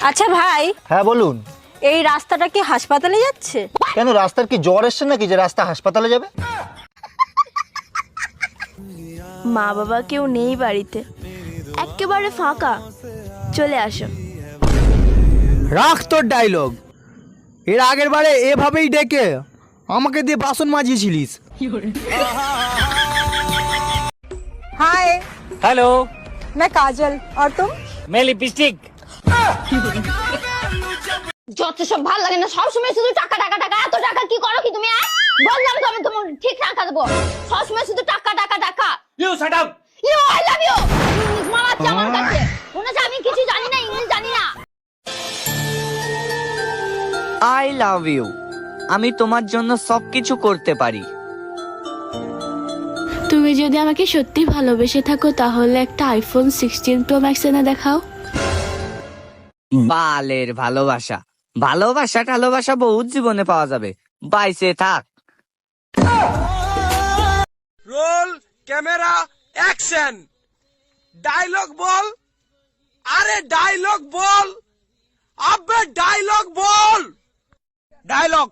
আচ্ছা ভাই, হ্যাঁ বলুন। এই রাস্তাটা কি হাসপাতালে যাচ্ছে? কেন, রাস্তার কি জ্বর এসছে নাকি যে রাস্তা হাসপাতালে যাবে? মা বাবা কেউ নেই বাড়িতে, একেবারে ফাঁকা। চলে আসো। রাখ তোর ডায়লগ। এর আগের বারে এভাবেই ডেকে আমাকে দিয়ে বাসন মাজিয়েছিলিস। हाय, हेलो, मैं काजल और तुम? मैं लिपस्टिक। যত সব ভালো লাগে না, সবসময় শুধু টাকা টাকা টাকা। এত টাকা কি করো কি তুমি? বললাম তো আমি তোমার ঠিক টাকা দেবো। সবসময় শুধু টাকা টাকা টাকা। You shut up. You I love you. English মারাচ্ছে আমার কাছে। মনে হচ্ছে আমি কিছু জানি না, ইংলিশ জানি না। I love you. আমি তোমার জন্য সবকিছু করতে পারি। তুমি যদি আমাকে সত্যি ভালোবেসে থাকো তাহলে একটা আইফোন 16 প্রো ম্যাক্স এনে দেখাও। বালের ভালোবাসা। ভালোবাসা বহুত জীবনে পাওয়া যাবে, বাইসে থাক। Roll camera action. ডায়লগ বল। আরে ডায়লগ বল, আবে ডায়লগ বল। ডায়লগ।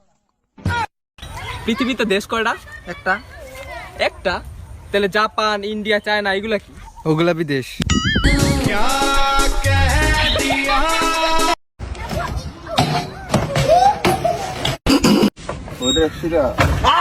পৃথিবীতে দেশ কয়টা? একটা। একটা? তাহলে জাপান, ইন্ডিয়া, চায়না এগুলা কি? ওগুলা বিদেশ। ওটা